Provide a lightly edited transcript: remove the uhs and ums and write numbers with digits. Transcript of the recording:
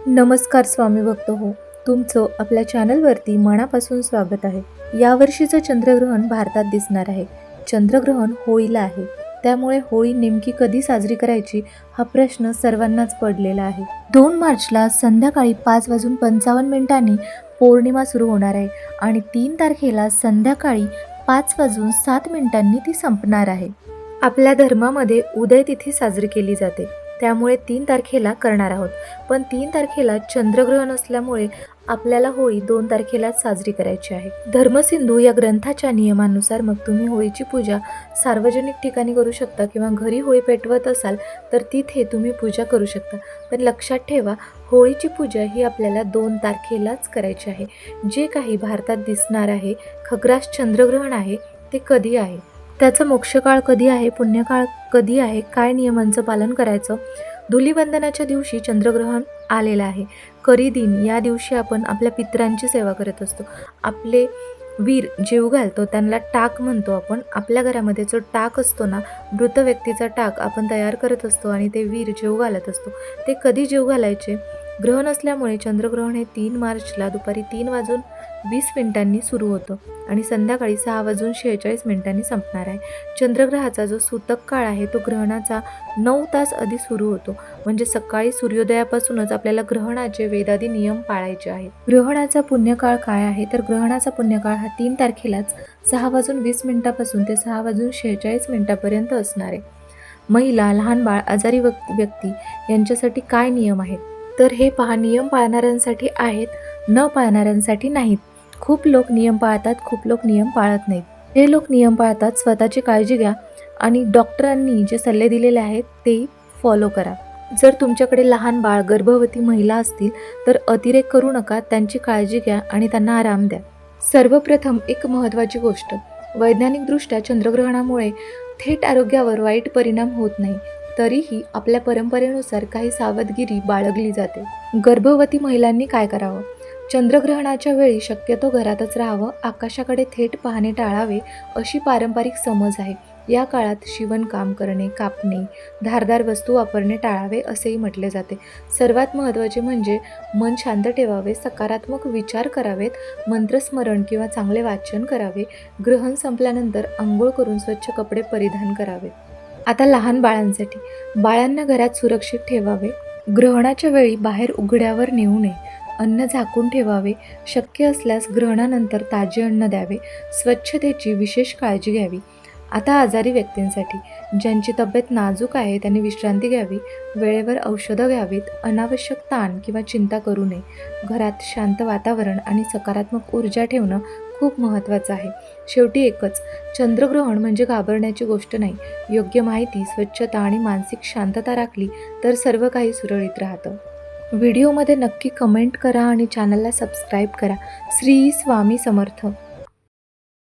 नमस्कार स्वामी भक्त हो, तुमचं आपल्या चॅनलवरती मनापासून स्वागत आहे. यावर्षीचं चंद्रग्रहण भारतात दिसणार आहे. चंद्रग्रहण होळीला आहे, त्यामुळे होळी नेमकी कधी साजरी करायची हा प्रश्न सर्वांनाच पडलेला आहे. 2 मार्चला संध्याकाळी 5:55 पौर्णिमा सुरू होणार आहे आणि 3 तारखेला संध्याकाळी 5:07 ती संपणार आहे. आपल्या धर्मामध्ये उदय तिथी साजरी केली जाते, त्यामुळे 3 तारखेला करणार आहोत. पण 3 तारखेला चंद्रग्रहण असल्यामुळे आपल्याला होळी 2 तारखेलाच साजरी करायची आहे. धर्मसिंधू या ग्रंथाच्या नियमानुसार मग तुम्ही होळीची पूजा सार्वजनिक ठिकाणी करू शकता किंवा घरी होळी पेटवत असाल तर तिथे तुम्ही पूजा करू शकता. पण लक्षात ठेवा, होळीची पूजा ही आपल्याला 2 तारखेलाच करायची आहे. जे काही भारतात दिसणार आहे खग्रास चंद्रग्रहण आहे ते कधी आहे, त्याचा मोक्षकाळ कधी आहे, पुण्यकाळ कधी आहे, काय नियमांचं पालन करायचं. धुलीवंदनाच्या दिवशी चंद्रग्रहण आलेलं आहे. करी दिन या दिवशी आपण आपल्या पितरांची सेवा करत असतो. आपले वीर जेवू घालतो, त्यांना टाक म्हणतो आपण. आपल्या घरामध्ये जो टाक असतो ना, मृत व्यक्तीचा टाक आपण तयार करत असतो आणि ते वीर जेवू घालत असतो. ते कधी जेवू घालायचे? ग्रहण असल्यामुळे चंद्रग्रहण हे 3 मार्चला दुपारी 3:20 सुरू होतं आणि संध्याकाळी 6:46 संपणार आहे. चंद्रग्रहाचा जो सूतक काळ आहे तो ग्रहणाचा 9 तास आधी सुरू होतो. म्हणजे सकाळी सूर्योदयापासूनच आपल्याला ग्रहणाचे वेदादी नियम पाळायचे आहेत. ग्रहणाचा पुण्यकाळ काय आहे तर ग्रहणाचा पुण्यकाळ हा 3 तारखेलाच 6:20 ते 6:46 असणार आहे. महिला, लहान बाळ, आजारी व्यक्ती यांच्यासाठी काय नियम आहेत तर हे पहा. नियम पाळणाऱ्यांसाठी आहेत, न पाळणाऱ्यांसाठी नाहीत. खूप लोक नियम पाळतात, खूप लोक नियम पाळत नाहीत. जे लोक नियम पाळतात स्वतःची काळजी घ्या आणि डॉक्टरांनी जे सल्ले दिलेले आहेत ते फॉलो करा. जर तुमच्याकडे लहान बाळ, गर्भवती महिला असतील तर अतिरेक करू नका, त्यांची काळजी घ्या आणि त्यांना आराम द्या. सर्वप्रथम एक महत्त्वाची गोष्ट, वैज्ञानिकदृष्ट्या चंद्रग्रहणामुळे थेट आरोग्यावर वाईट परिणाम होत नाही. तरीही आपल्या परंपरेनुसार काही सावधगिरी बाळगली जाते. गर्भवती महिलांनी काय करावं? चंद्रग्रहणाच्या वेळी शक्यतो घरातच राहावं, आकाशाकडे थेट पाहणे टाळावे अशी पारंपरिक समज आहे. या काळात शिवणकाम करणे, कापणे, धारदार वस्तू वापरणे टाळावे असेही म्हटले जाते. सर्वात महत्त्वाचे म्हणजे मन शांत ठेवावे, सकारात्मक विचार करावेत, मंत्रस्मरण किंवा चांगले वाचन करावे. ग्रहण संपल्यानंतर आंघोळ करून स्वच्छ कपडे परिधान करावेत. आता लहान बाळांसाठी, बाळांना घरात सुरक्षित ठेवावे. ग्रहणाच्या वेळी बाहेर उघड्यावर नेऊ नये. अन्न झाकून ठेवावे. शक्य असल्यास ग्रहणानंतर ताजे अन्न द्यावे. स्वच्छतेची विशेष काळजी घ्यावी. आता आजारी व्यक्तींसाठी, ज्यांची तब्येत नाजूक आहे त्यांनी विश्रांती घ्यावी, वेळेवर औषधं घ्यावीत, अनावश्यक ताण किंवा चिंता करू नये. घरात शांत वातावरण आणि सकारात्मक ऊर्जा ठेवणं खूप महत्त्वाचं आहे. शेवटी एकच, चंद्रग्रहण म्हणजे घाबरण्याची गोष्ट नाही. योग्य माहिती, स्वच्छता आणि मानसिक शांतता राखली तर सर्व काही सुरळीत राहतं. व्हिडिओमध्ये नक्की कमेंट करा आणि चॅनलला सबस्क्राईब करा. श्री स्वामी समर्थ.